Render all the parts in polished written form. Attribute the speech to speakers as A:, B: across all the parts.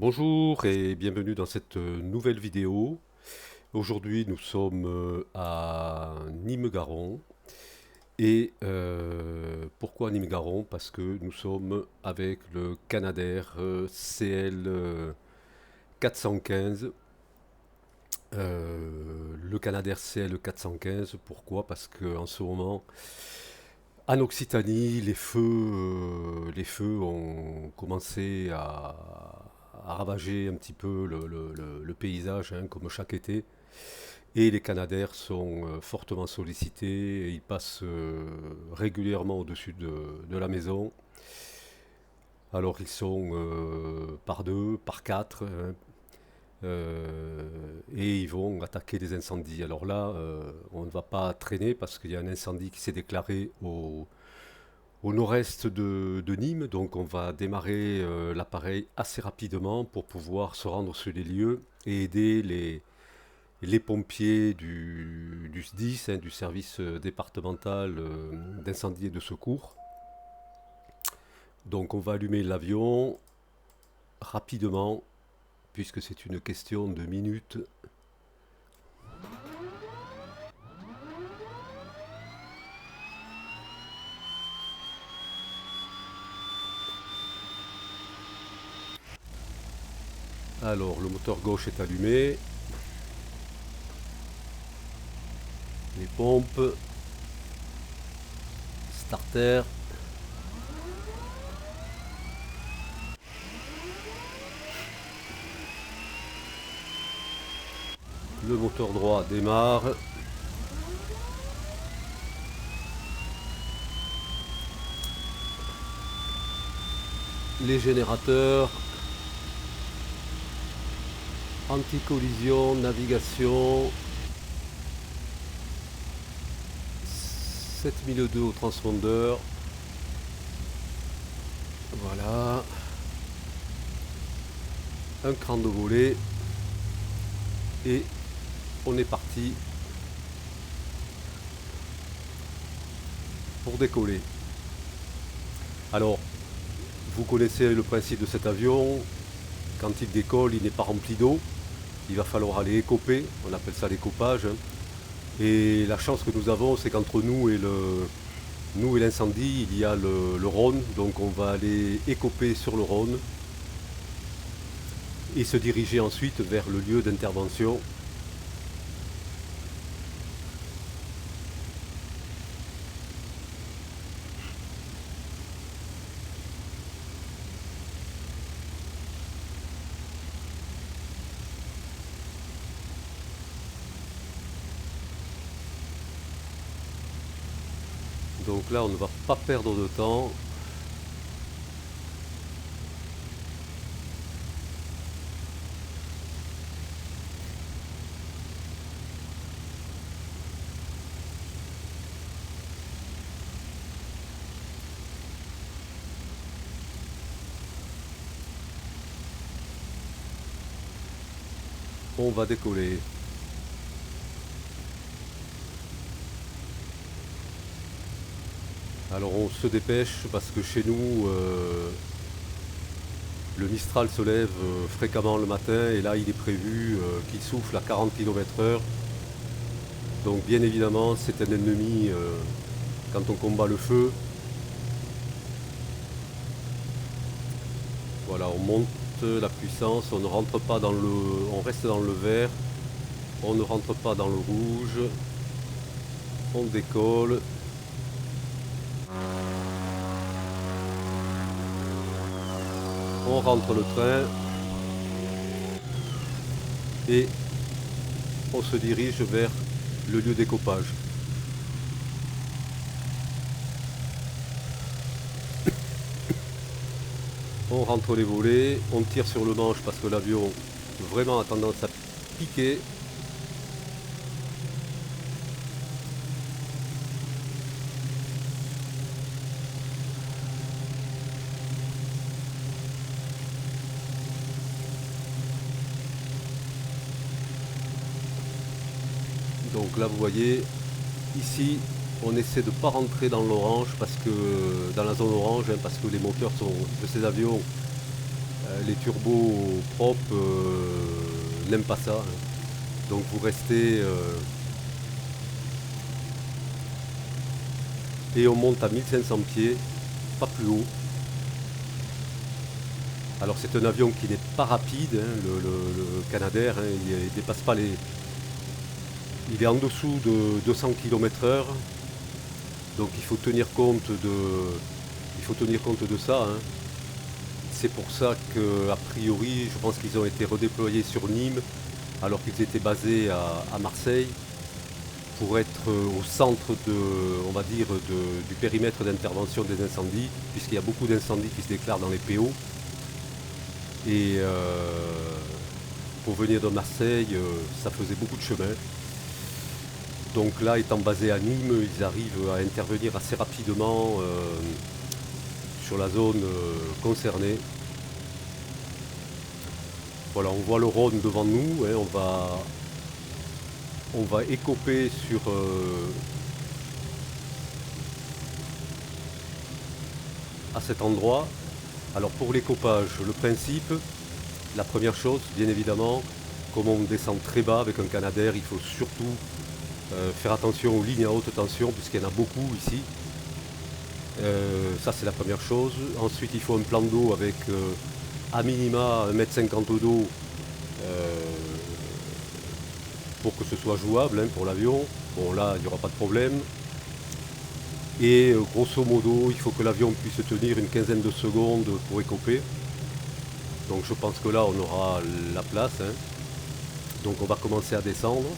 A: Bonjour et bienvenue dans cette nouvelle vidéo. Aujourd'hui nous sommes à Nîmes-Garons et pourquoi Nîmes-Garons? Parce que nous sommes avec le Canadair CL 415. Le Canadair CL 415, pourquoi? Parce que en ce moment en Occitanie les feux ont commencé à ravager un petit peu le paysage, hein, comme chaque été. Et les Canadair sont fortement sollicités et ils passent régulièrement au-dessus de la maison. Alors ils sont par deux, par quatre, hein, et ils vont attaquer des incendies. Alors là, on ne va pas traîner parce qu'il y a un incendie qui s'est déclaré au nord-est de Nîmes. Donc on va démarrer l'appareil assez rapidement pour pouvoir se rendre sur les lieux et aider les pompiers du SDIS, hein, du service départemental d'incendie et de secours. Donc on va allumer l'avion rapidement, puisque c'est une question de minutes. Alors le moteur gauche est allumé, les pompes, starter. Le moteur droit démarre. Les générateurs, anti-collision, navigation, 7002 au transpondeur. Voilà. Un cran de volet. Et on est parti pour décoller. Alors, vous connaissez le principe de cet avion. Quand il décolle, il n'est pas rempli d'eau. Il va falloir aller écoper. On appelle ça l'écopage. Et la chance que nous avons, c'est qu'entre nous et l'incendie, il y a le Rhône. Donc on va aller écoper sur le Rhône et se diriger ensuite vers le lieu d'intervention. Donc là, on ne va pas perdre de temps. On va décoller. Alors on se dépêche parce que chez nous, le Mistral se lève fréquemment le matin et là il est prévu qu'il souffle à 40 km/h. Donc bien évidemment c'est un ennemi quand on combat le feu. Voilà, on monte la puissance, on ne rentre pas dans le. On reste dans le vert, on ne rentre pas dans le rouge, on décolle. On rentre le train et on se dirige vers le lieu d'écopage. On rentre les volets, on tire sur le manche parce que l'avion vraiment a tendance à piquer. Donc là vous voyez, ici on essaie de ne pas rentrer dans l'orange parce que dans la zone orange, hein, parce que les moteurs de ces avions les turbos propres n'aiment pas ça, hein. Donc vous restez et on monte à 1500 pieds, pas plus haut. Alors c'est un avion qui n'est pas rapide, hein, le Canadair, hein, il dépasse pas les... Il est en dessous de 200 km/h, donc il faut tenir compte de ça, hein. C'est pour ça qu'a priori, je pense qu'ils ont été redéployés sur Nîmes, alors qu'ils étaient basés à Marseille, pour être au centre on va dire, du périmètre d'intervention des incendies, puisqu'il y a beaucoup d'incendies qui se déclarent dans les PO. Et pour venir de Marseille, ça faisait beaucoup de chemin. Donc là, étant basés à Nîmes, ils arrivent à intervenir assez rapidement sur la zone concernée. Voilà, on voit le Rhône devant nous, hein, on va écoper à cet endroit. Alors pour l'écopage, le principe, la première chose, bien évidemment, comme on descend très bas avec un Canadair, il faut surtout faire attention aux lignes à haute tension, puisqu'il y en a beaucoup ici. Ça c'est la première chose. Ensuite il faut un plan d'eau avec à minima 1,50 m d'eau pour que ce soit jouable, hein, pour l'avion. Bon là il n'y aura pas de problème. Et grosso modo il faut que l'avion puisse tenir une quinzaine de secondes pour écoper. Donc je pense que là on aura la place, hein. Donc on va commencer à descendre.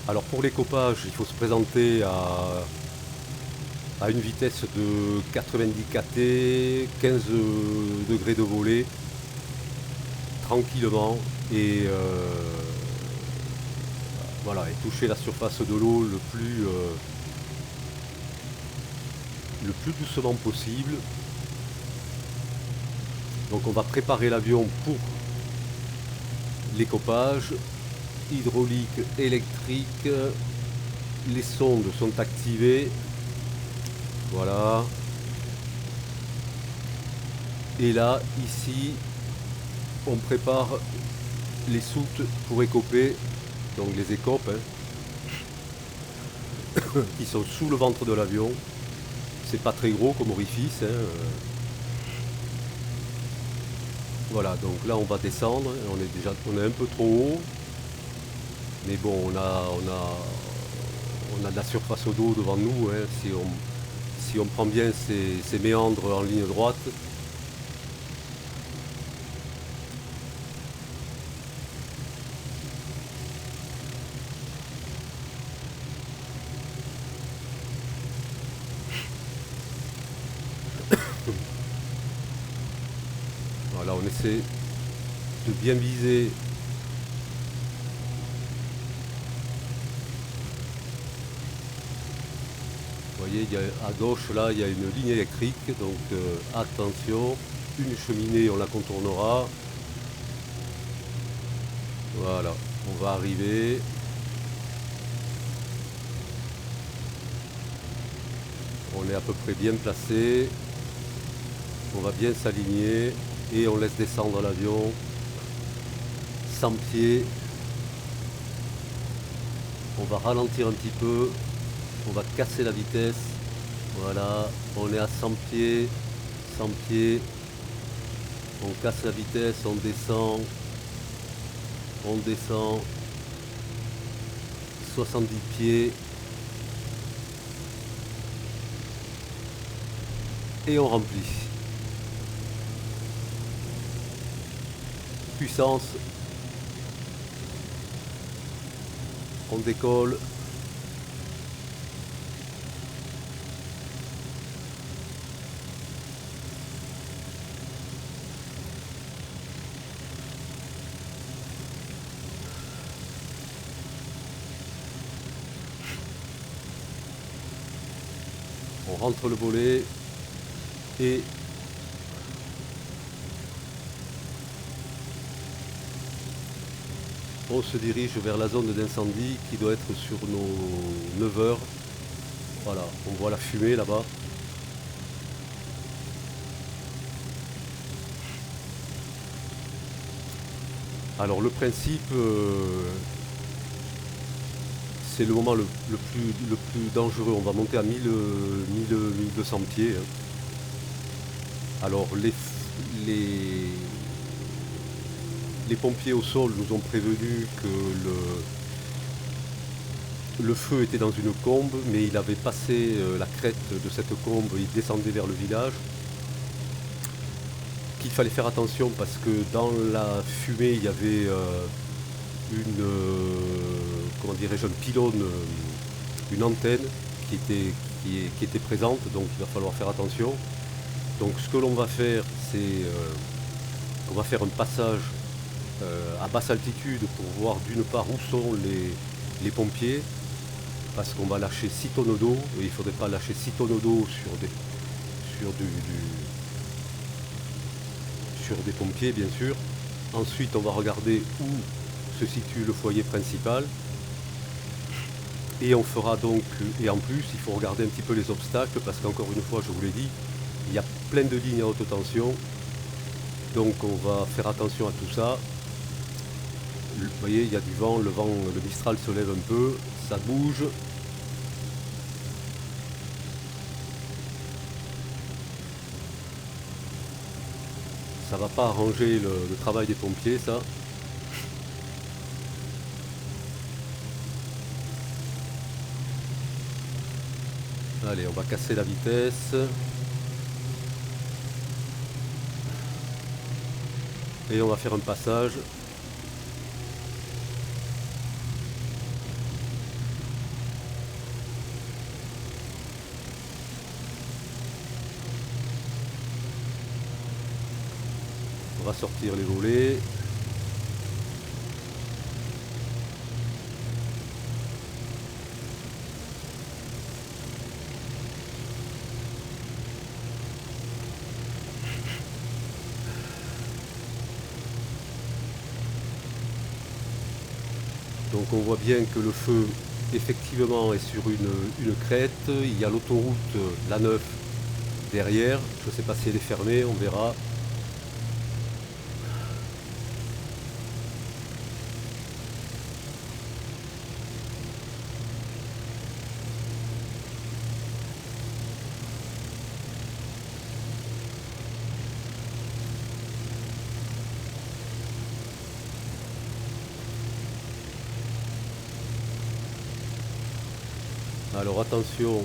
A: Alors pour l'écopage il faut se présenter à une vitesse de 90 kT, 15 degrés de volée, tranquillement, et voilà, et toucher la surface de l'eau le plus doucement possible. Donc on va préparer l'avion pour l'écopage. Hydraulique, électrique, les sondes sont activées. Voilà. Et là, ici, on prépare les soutes pour écoper, donc les écopes, hein, qui sont sous le ventre de l'avion. C'est pas très gros comme orifice, hein. Voilà, donc là on va descendre, on est un peu trop haut, mais bon, on a de la surface d'eau devant nous, hein, si on prend bien ces méandres en ligne droite. Voilà, on essaie de bien viser. Vous voyez, à gauche là, il y a une ligne électrique, donc attention, une cheminée, on la contournera. Voilà, on va arriver. On est à peu près bien placé. On va bien s'aligner et on laisse descendre l'avion 100 pieds. On va ralentir un petit peu. On va casser la vitesse. Voilà, on est à 100 pieds. 100 pieds. On casse la vitesse, on descend. On descend. 70 pieds. Et on remplit. Puissance. On décolle. On rentre le volet et on se dirige vers la zone d'incendie qui doit être sur nos 9 heures. Voilà, on voit la fumée là-bas. Alors le principe, c'est le moment le plus dangereux. On va monter à 1200 pieds, hein. Alors les, les pompiers au sol nous ont prévenu que le feu était dans une combe, mais il avait passé la crête de cette combe, il descendait vers le village. Qu'il fallait faire attention parce que dans la fumée, il y avait comment dirais-je, un pylône, une antenne qui était présente, donc il va falloir faire attention. Donc ce que l'on va faire, c'est on va faire un passage à basse altitude pour voir d'une part où sont les pompiers, parce qu'on va lâcher 6 tonnes d'eau, et il ne faudrait pas lâcher 6 tonnes d'eau sur des pompiers, bien sûr. Ensuite, on va regarder où se situe le foyer principal. Et on fera donc, et en plus, il faut regarder un petit peu les obstacles, parce qu'encore une fois, je vous l'ai dit, il y a plein de lignes à haute tension. Donc on va faire attention à tout ça. Vous voyez, il y a du vent, le Mistral se lève un peu, ça bouge. Ça va pas arranger le travail des pompiers, ça. Allez, on va casser la vitesse. Et on va faire un passage. On va sortir les volets. Donc on voit bien que le feu effectivement est sur une crête. Il y a l'autoroute, la 9 derrière. Je ne sais pas si elle est fermée, on verra. Alors attention,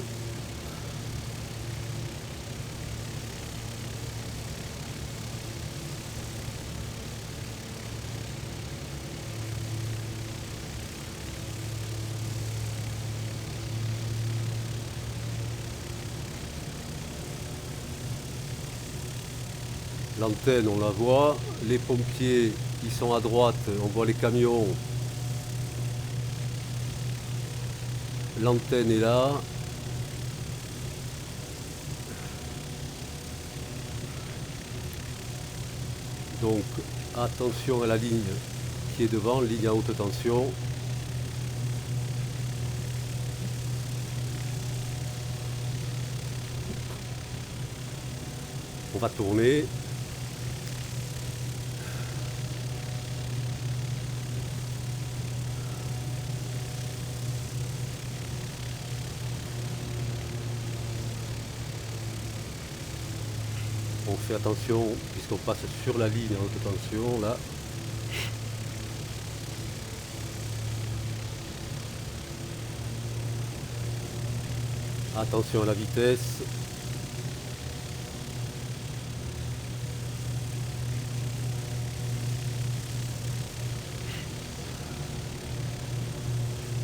A: l'antenne on la voit, les pompiers ils sont à droite, on voit les camions, l'antenne est là. Donc attention à la ligne qui est devant, ligne à haute tension. On va tourner. On fait attention puisqu'on passe sur la ligne à haute tension là. Attention à la vitesse.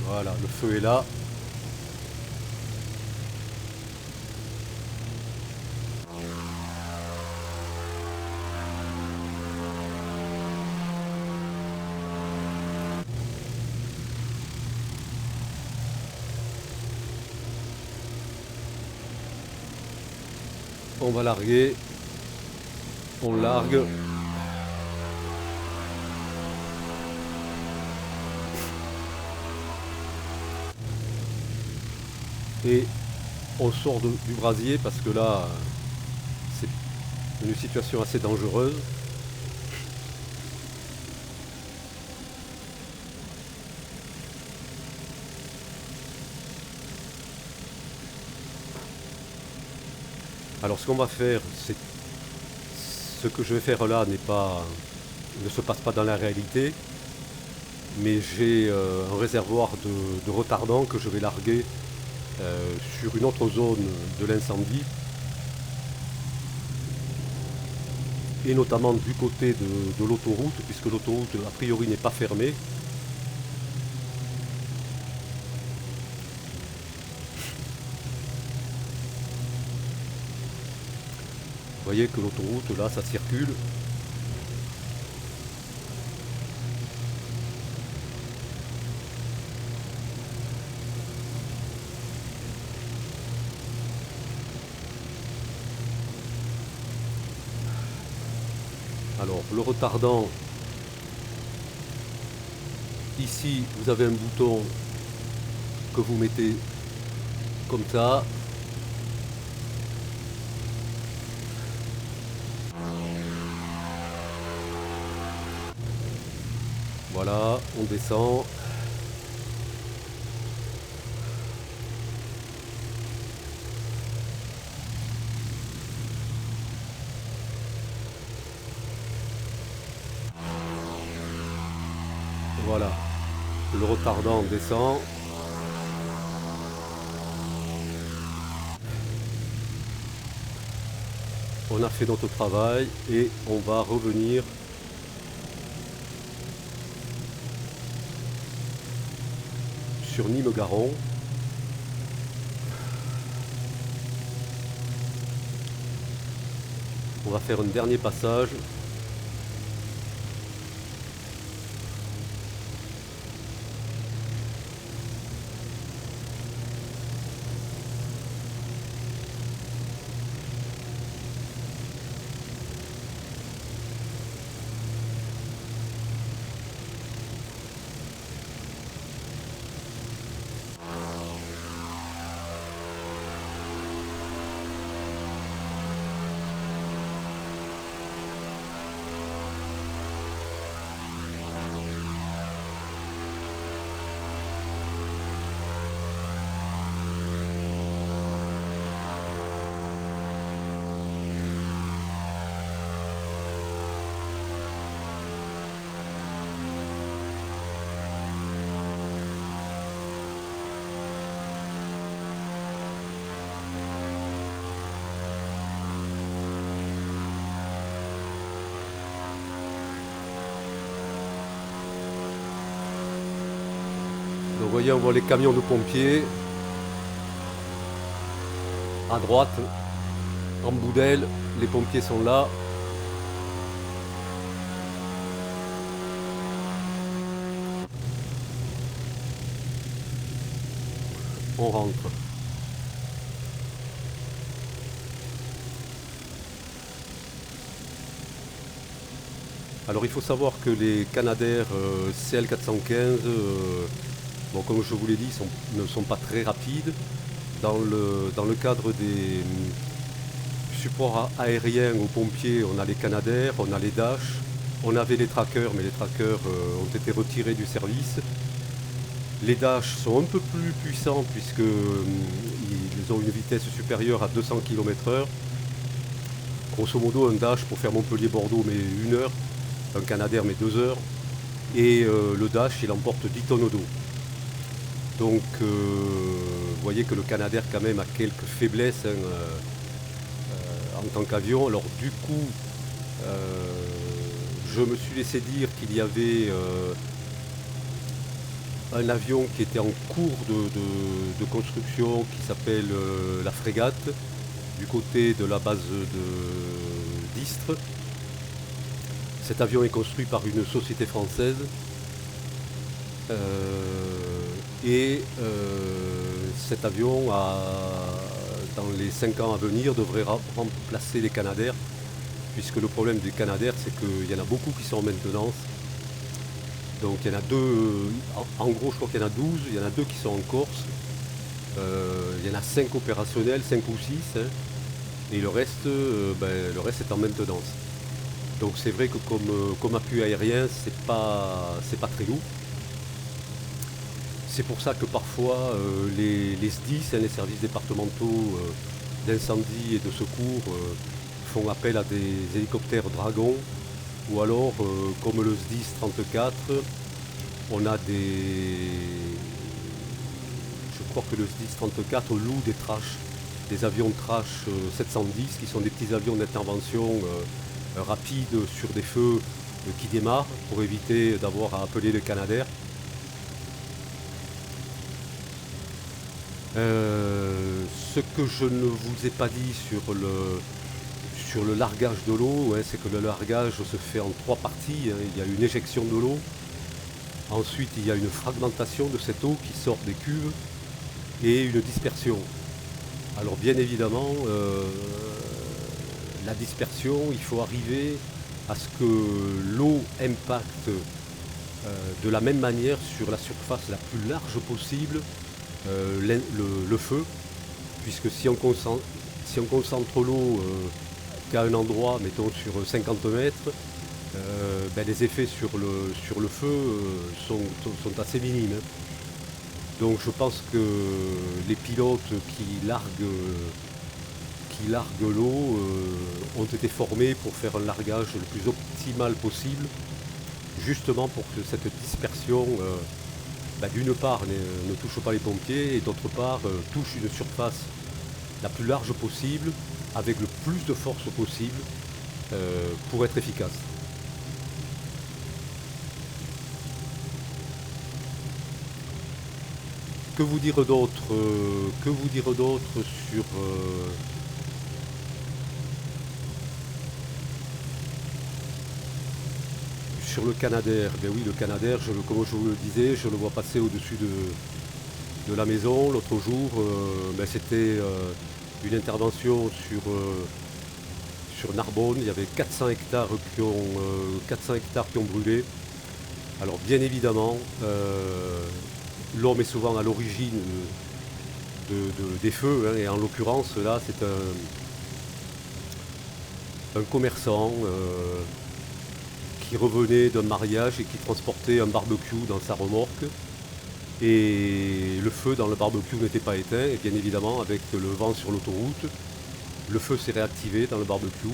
A: Voilà, le feu est là. On va larguer. On largue. Et on sort du brasier parce que là, c'est une situation assez dangereuse. Alors ce qu'on va faire, c'est ce que je vais faire là ne se passe pas dans la réalité, mais j'ai un réservoir de retardant que je vais larguer sur une autre zone de l'incendie, et notamment du côté de l'autoroute, puisque l'autoroute a priori n'est pas fermée. Vous voyez que l'autoroute là, ça circule. Alors le retardant, ici vous avez un bouton que vous mettez comme ça. Voilà, on descend. Voilà, le retardant descend. On a fait notre travail et on va revenir sur Nîmes-Garon. On va faire un dernier passage. Donc vous voyez, on voit les camions de pompiers à droite, en bout d'aile, les pompiers sont là. On rentre. Alors il faut savoir que les Canadair CL415, bon, comme je vous l'ai dit, ne sont pas très rapides. Dans le cadre des supports aériens aux pompiers, on a les Canadair, on a les Dash, on avait les trackers, mais les trackers ont été retirés du service. Les Dash sont un peu plus puissants puisqu'ils ont une vitesse supérieure à 200 km/h. Grosso modo, un Dash pour faire Montpellier-Bordeaux met 1 heure, un Canadair met 2 heures, et le Dash il emporte 10 tonnes d'eau. Donc vous voyez que le Canadair quand même a quelques faiblesses en tant qu'avion. Alors du coup, je me suis laissé dire qu'il y avait un avion qui était en cours de construction qui s'appelle la Frégate, du côté de la base d'Istres. Cet avion est construit par une société française et cet avion, dans les 5 ans à venir, devrait remplacer les Canadair, puisque le problème des Canadair, c'est qu'il y en a beaucoup qui sont en maintenance. Donc il y en a deux, en gros je crois qu'il y en a 12, il y en a 2 qui sont en Corse, il y en a 5 opérationnels, 5 ou 6, hein, et le reste est en maintenance. Donc c'est vrai que comme appui aérien, c'est pas très lourd. C'est pour ça que parfois les SDIS, hein, les services départementaux d'incendie et de secours font appel à des hélicoptères Dragon, ou alors, comme le SDIS 34, on a des... Je crois que le SDIS 34 loue des trash, des avions trash 710, qui sont des petits avions d'intervention rapide sur des feux qui démarrent pour éviter d'avoir à appeler le Canadair. Ce que je ne vous ai pas dit sur le largage de l'eau, hein, c'est que le largage se fait en 3 parties. Hein. Il y a une éjection de l'eau, ensuite il y a une fragmentation de cette eau qui sort des cuves et une dispersion. Alors bien évidemment, la dispersion, il faut arriver à ce que l'eau impacte de la même manière sur la surface la plus large possible le feu, puisque si on concentre l'eau qu'à un endroit, mettons sur 50 mètres, les effets sur le feu sont assez minimes. Hein. Donc je pense que les pilotes qui larguent l'eau ont été formés pour faire un largage le plus optimal possible, justement pour que cette dispersion, d'une part, ne touche pas les pompiers, et d'autre part, touche une surface la plus large possible, avec le plus de force possible, pour être efficace. Que vous dire d'autre sur le Canadair? Ben oui, le Canadair, comme je vous le disais, je le vois passer au-dessus de la maison. L'autre jour, c'était une intervention sur Narbonne. Il y avait 400 hectares qui ont brûlé. Alors bien évidemment, l'homme est souvent à l'origine des feux, hein, et en l'occurrence là c'est un commerçant qui revenait d'un mariage et qui transportait un barbecue dans sa remorque, et le feu dans le barbecue n'était pas éteint, et bien évidemment avec le vent sur l'autoroute, le feu s'est réactivé dans le barbecue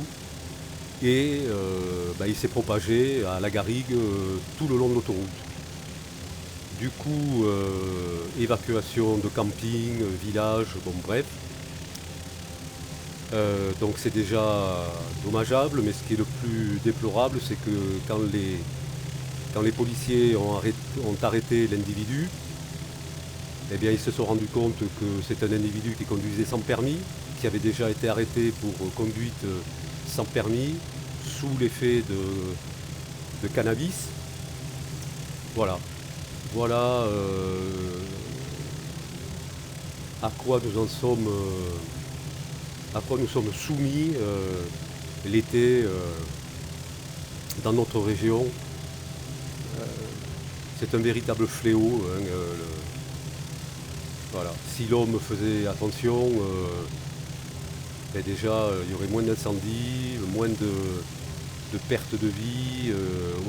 A: et il s'est propagé à la garrigue tout le long de l'autoroute. Du coup, évacuation de camping, village, bon bref. Donc c'est déjà dommageable, mais ce qui est le plus déplorable, c'est que quand les policiers ont arrêté l'individu, eh bien ils se sont rendus compte que c'est un individu qui conduisait sans permis, qui avait déjà été arrêté pour conduite sans permis, sous l'effet de cannabis. Voilà. Voilà à quoi nous sommes soumis l'été dans notre région. C'est un véritable fléau. Hein, voilà. Si l'homme faisait attention, déjà il y aurait moins d'incendies, moins de pertes de vie,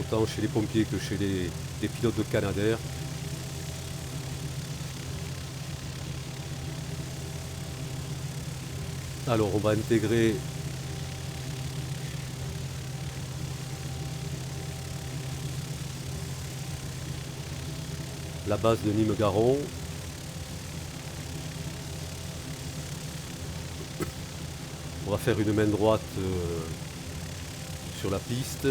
A: autant chez les pompiers que chez les pilotes de Canadair. Alors on va intégrer la base de Nîmes-Garon. On va faire une main droite sur la piste.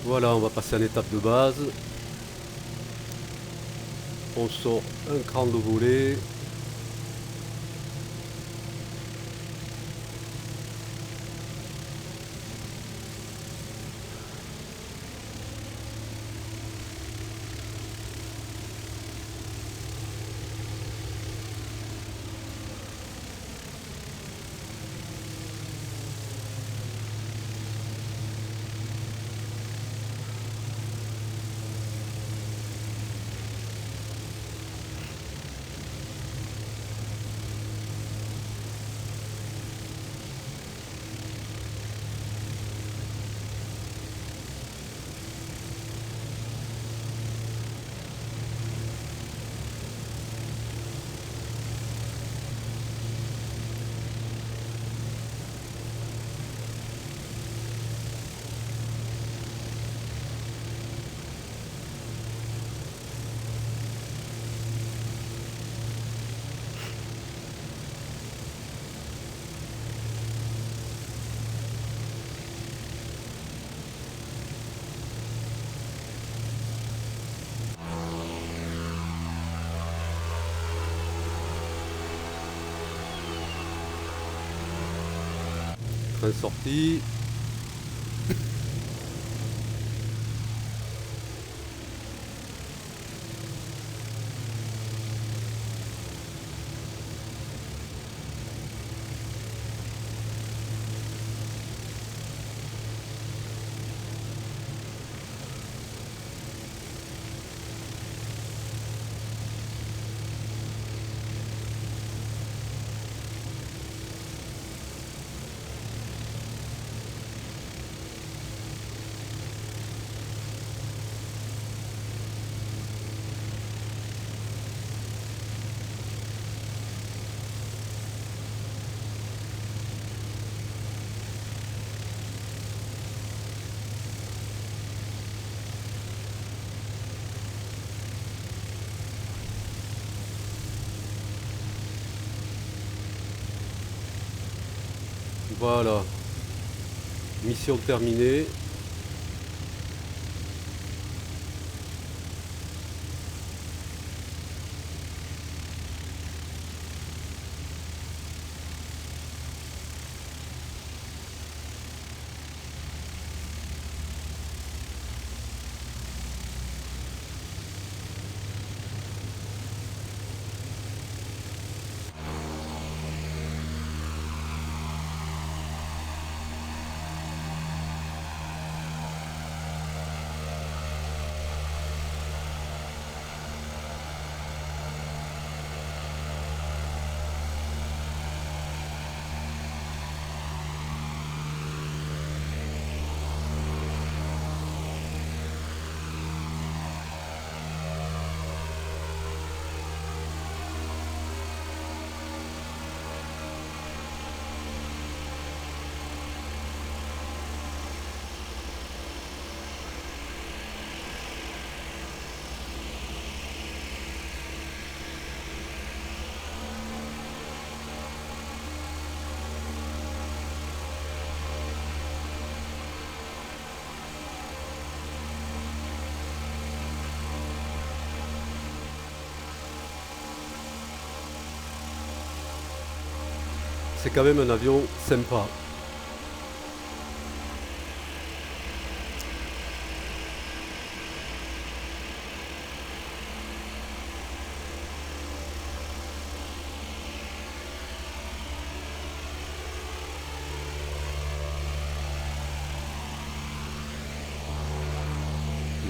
A: Voilà, on va passer à l'étape de base. On sort un cran de volet. Train sorti. Voilà. Mission terminée. C'est quand même un avion sympa.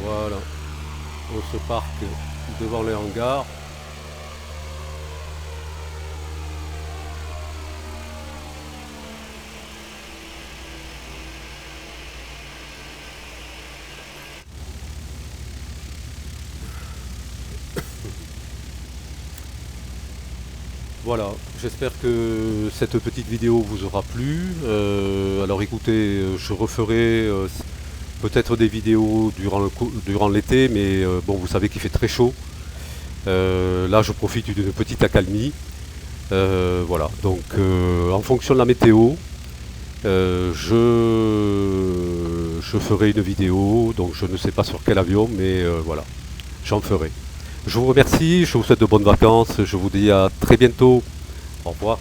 A: Voilà. On se parque devant les hangars. Voilà, j'espère que cette petite vidéo vous aura plu. Alors écoutez, je referai peut-être des vidéos durant l'été, mais bon, vous savez qu'il fait très chaud. Là, je profite d'une petite accalmie. Voilà, donc en fonction de la météo, je je ferai une vidéo, donc je ne sais pas sur quel avion, mais voilà, j'en ferai. Je vous remercie, je vous souhaite de bonnes vacances, je vous dis à très bientôt. Au revoir.